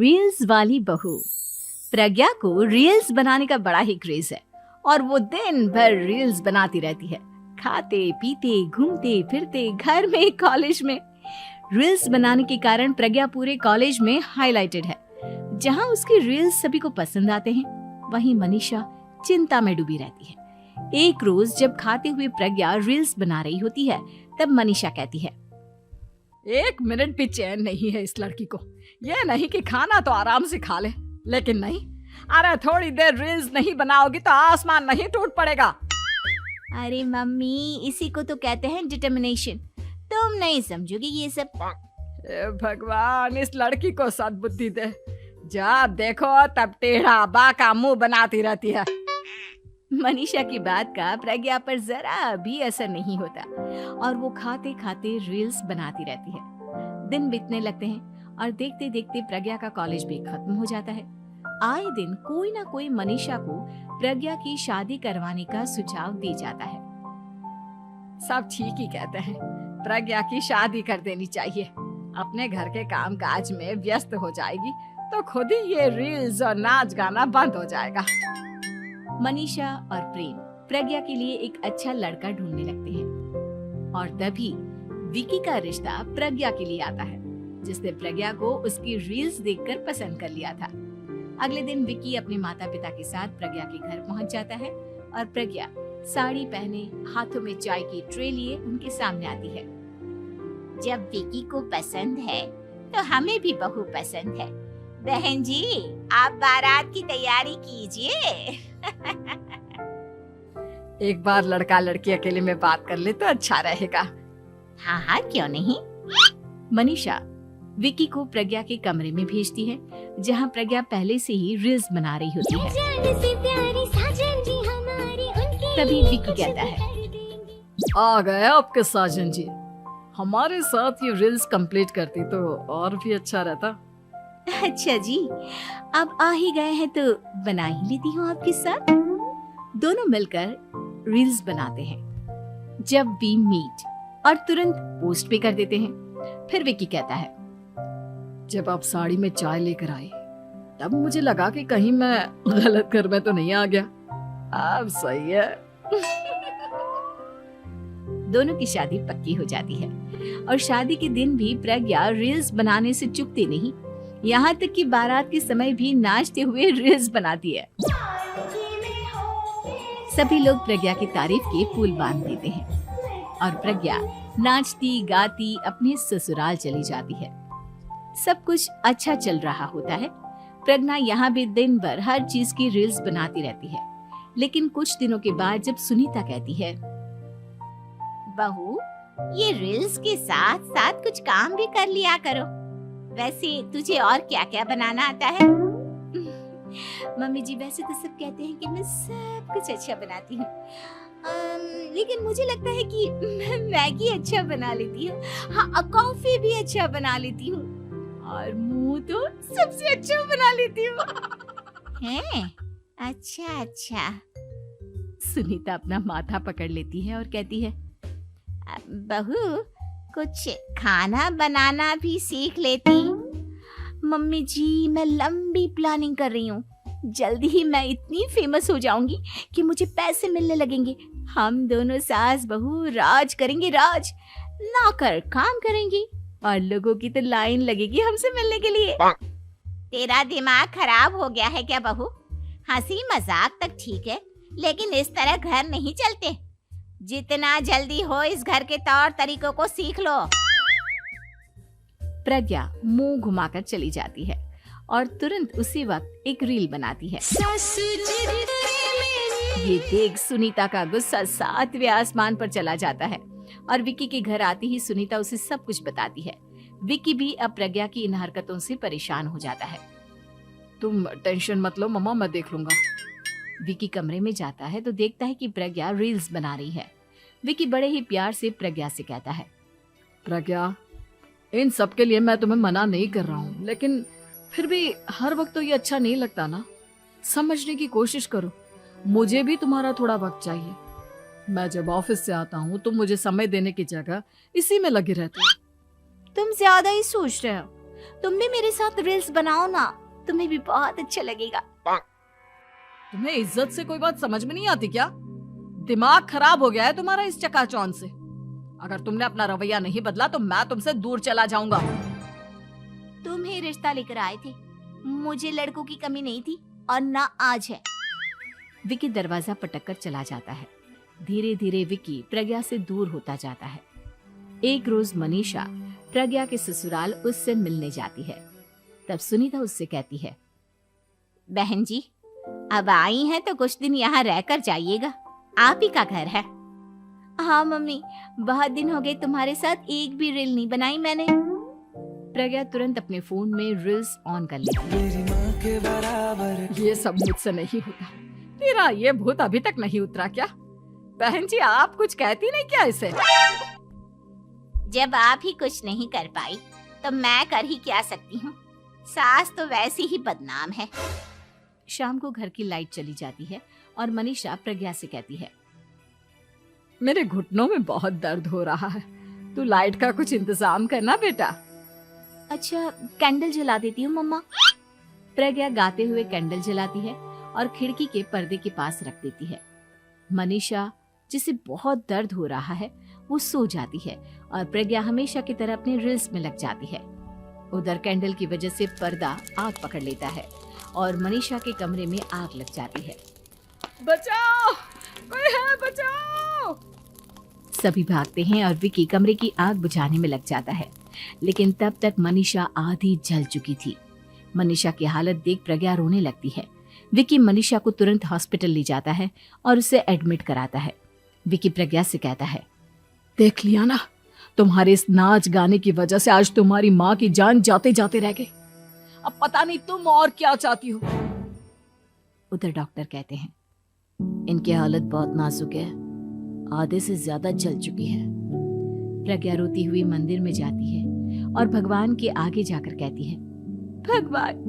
Reels वाली बहू। प्रज्ञा को रील्स बनाने का बड़ा ही क्रेज है और वो दिन भर रील्स बनाती रहती है। खाते पीते घूमते फिरते घर में कॉलेज में रील्स बनाने के कारण प्रज्ञा पूरे कॉलेज में हाईलाइटेड है। जहां उसकी रील्स सभी को पसंद आते हैं, वहीं मनीषा चिंता में डूबी रहती है। एक रोज जब खाते हुए प्रज्ञा रील्स बना रही होती है, तब मनीषा कहती है, 1 मिनट भी चैन नहीं है इस लड़की को। ये नहीं कि खाना तो आराम से खा ले, लेकिन नहीं, अरे थोड़ी देर रील्स नहीं बनाओगी तो आसमान नहीं टूट पड़ेगा। अरे मम्मी, इसी को तो कहते हैं डिटर्मिनेशन। तुम नहीं समझोगी ये सब। भगवान, इस लड़की को सद्बुद्धि दे। जब देखो तब टेढ़ा बाका मुंह बनाती रहती है। मनीषा की बात का प्रज्ञा पर जरा भी असर नहीं होता और वो खाते खाते रील्स बनाती रहती है। दिन बीतने लगते हैं और देखते देखते प्रज्ञा का कॉलेज भी खत्म हो जाता है। आए दिन कोई ना कोई मनीषा को प्रज्ञा की शादी करवाने का सुझाव दे जाता है। सब ठीक ही कहते हैं, प्रज्ञा की शादी कर देनी चाहिए। अपने घर के काम काज में व्यस्त हो जाएगी तो खुद ही ये रील्स और नाच गाना बंद हो जाएगा। मनीषा और प्रेम प्रज्ञा के लिए एक अच्छा लड़का ढूंढने लगते हैं और तभी विकी का रिश्ता प्रज्ञा के लिए आता है, जिसने प्रज्ञा को उसकी रील्स देखकर पसंद कर लिया था। अगले दिन विकी अपने माता पिता के साथ प्रज्ञा के घर पहुंच जाता है और प्रज्ञा साड़ी पहने हाथों में चाय की ट्रे लिए उनके सामने आती है। जब विकी को पसंद है तो हमें भी बहू पसंद है। बहन जी, आप बारात की तैयारी कीजिए। एक बार लड़का लड़की अकेले में बात कर ले तो अच्छा रहेगा। हाँ हाँ, क्यों नहीं। मनीषा विकी को प्रज्ञा के कमरे में भेजती है, जहां प्रज्ञा पहले से ही रील्स बना रही होती है। तभी विकी कहता है, आ गए आपके साजन जी। हमारे साथ ये रील्स कंप्लीट करती तो और भी अच्छा रहता। अच्छा जी, अब आ ही गए हैं तो बना ही लेती हूँ आपके साथ। दोनों मिलकर रील्स बनाते हैं। जब वी मीट और तुरंत पोस्ट भी कर देते हैं। फिर विकी कहता है, जब आप साड़ी में चाय लेकर आए तब मुझे लगा कि कहीं मैं गलत घर में तो नहीं आ गया। अब सही है। दोनों की शादी पक्की हो जाती है और शादी के दिन भी प्रज्ञा रील्स बनाने से चूकती नहीं। यहाँ तक कि बारात के समय भी नाचते हुए रील्स बनाती है। सभी लोग प्रज्ञा की तारीफ के पुल बांध देते हैं और प्रज्ञा नाचती गाती अपने ससुराल चली जाती है। सब कुछ अच्छा चल रहा होता है। प्रज्ञा यहाँ भी दिन भर हर चीज की रील्स बनाती रहती है। लेकिन कुछ दिनों के बाद जब सुनीता कहती है, बहू, ये रील्स के साथ साथ कुछ काम भी कर लिया करो। वैसे तुझे और क्या क्या बनाना आता है? मम्मी जी, वैसे तो सब कहते हैं कि मैं सब कुछ अच्छा बनाती हूँ, लेकिन मुझे लगता है कि मैं मैगी अच्छा बना लेती हूँ। हाँ, कॉफी भी अच्छा बना लेती हूँ और मुंह तो सबसे अच्छा बना लेती हूँ। हैं? अच्छा अच्छा। सुनीता अपना माथा पकड़ लेती है और कहती है, बहू, कुछ खाना बनाना भी सीख लेती। मम्मी जी, मैं लंबी प्लानिंग कर रही हूँ। जल्दी ही मैं इतनी फेमस हो जाऊंगी कि मुझे पैसे मिलने लगेंगे। हम दोनों सास बहू राज करेंगे, राज। नौकर काम करेंगे और लोगों की तो लाइन लगेगी हमसे मिलने के लिए। तेरा दिमाग खराब हो गया है क्या बहू? हंसी मजाक तक ठीक है, लेकिन इस तरह घर नहीं चलते। जितना जल्दी हो इस घर के तौर तरीकों को सीख लो। प्रज्ञा मुंह घुमाकर चली जाती है और तुरंत उसी वक्त एक रील बनाती है। ये देख सुनीता का गुस्सा 7वें आसमान पर चला जाता है और विकी के घर आती ही सुनीता उसे सब कुछ बताती है। विकी भी अब प्रज्ञा की इन हरकतों से परेशान हो जाता है। तुम टेंशन मत लो मम्मा, मैं देख लूंगा। विकी कमरे में जाता है तो देखता है कि प्रज्ञा रील्स बना रही है। विकी बड़े ही प्यार से प्रज्ञा से कहता है, प्रज्ञा, इन सब के लिए मैं तुम्हें मना नहीं कर रहा हूँ, लेकिन फिर भी हर वक्त तो ये अच्छा नहीं लगता ना। समझने की कोशिश करो, मुझे भी तुम्हारा थोड़ा वक्त चाहिए। मैं जब ऑफिस से आता हूँ तो मुझे समय देने की जगह इसी में लगी रहती है। तुम ज्यादा ही सोच रहे हो। तुम भी मेरे साथ रील्स बनाओ ना, तुम्हें भी बहुत अच्छा लगेगा। तुम्हें इज्जत से कोई बात समझ में नहीं आती क्या? दिमाग खराब हो गया है तुम्हारा इस चकाचौंध से। अगर तुमने अपना रवैया नहीं बदला तो मैं तुमसे दूर चला जाऊंगा। तुम ही रिश्ता लेकर आए थे, मुझे लड़कों की कमी नहीं थी और ना आज है। विकी दरवाजा पटककर चला जाता है। धीरे धीरे विकी प्रज्ञा से दूर होता जाता है। एक रोज मनीषा प्रज्ञा के ससुराल उससे मिलने जाती है। तब सुनीता उससे कहती है, बहन जी, अब आई हैं तो कुछ दिन यहाँ रहकर जाइएगा, आप ही का घर है। हाँ मम्मी, बहुत दिन हो गए तुम्हारे साथ एक भी रील नहीं बनाई मैंने। प्रज्ञा तुरंत अपने फोन में रील्स ऑन कर लेती है। ये सब मुझसे नहीं होता। तेरा ये भूत अभी तक नहीं उतरा क्या? बहन जी, आप कुछ कहती नहीं क्या इसे? जब आप ही कुछ नहीं कर पाई तो मैं कर ही क्या सकती हूँ। सास तो वैसी ही बदनाम है। शाम को घर की लाइट चली जाती है और मनीषा प्रज्ञा से कहती है, मेरे घुटनों में बहुत दर्द हो रहा है, तू लाइट का कुछ इंतजाम करना बेटा। अच्छा, कैंडल जला देती हूँ मम्मा। प्रज्ञा गाते हुए कैंडल जलाती है और खिड़की के पर्दे के पास रख देती है। मनीषा, जिसे बहुत दर्द हो रहा है, वो सो जाती है और प्रज्ञा हमेशा की तरह अपने रील्स में लग जाती है। उधर कैंडल की वजह से पर्दा आग पकड़ लेता है और मनीषा के कमरे में आग लग जाती है। बचाओ, कोई है, बचाओ। सभी भागते हैं और विकी कमरे की आग बुझाने में लग जाता है, लेकिन तब तक मनीषा आधी जल चुकी थी। मनीषा की हालत देख प्रज्ञा रोने लगती है। विकी मनीषा को तुरंत हॉस्पिटल ले जाता है और उसे एडमिट कराता है। विकी प्रज्ञा से कहता है, देख लिया ना, तुम्हारे इस नाच गाने की वजह से आज तुम्हारी माँ की जान जाते जाते रह गई। अब पता नहीं तुम और क्या चाहती हो। उधर डॉक्टर कहते हैं, इनकी हालत बहुत नाजुक है, आधे से ज्यादा जल चुकी है। प्रज्ञा रोती हुई मंदिर में जाती है और भगवान के आगे जाकर कहती है, भगवान,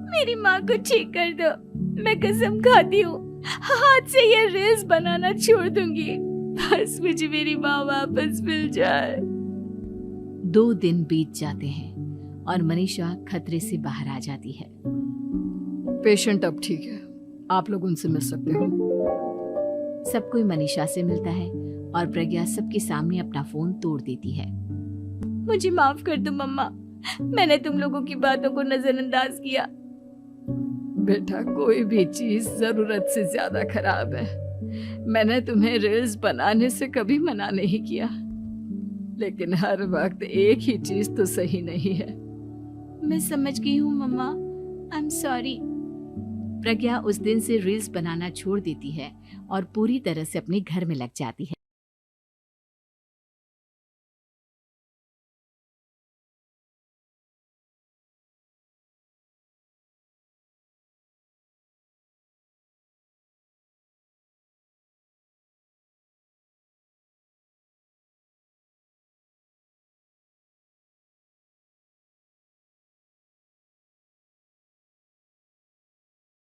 मेरी माँ को ठीक कर दो। मैं कसम खाती हूँ, हाथ से ये रील्स बनाना छोड़ दूंगी। बस मुझे मेरी माँ वापस मिल जाए। 2 दिन बीत जाते हैं और मनीषा खतरे से बाहर आ जाती है। पेशेंट अब ठीक है, आप लोग उनसे मिल सकते हो। सब कोई मनीषा से मिलता है और प्रज्ञा सबके सामने अपना फोन तोड़ देती है। मुझे माफ कर दो मम्मा, मैंने तुम लोगों की बातों को नजरअंदाज किया। बेटा, कोई भी चीज जरूरत से ज्यादा खराब है। मैंने तुम्हें रील्स बनाने से कभी मना नहीं किया, लेकिन हर वक्त एक ही चीज तो सही नहीं है। मैं समझ गई हूँ मम्मा, आई एम सॉरी। प्रज्ञा उस दिन से रील्स बनाना छोड़ देती है और पूरी तरह से अपने घर में लग जाती है।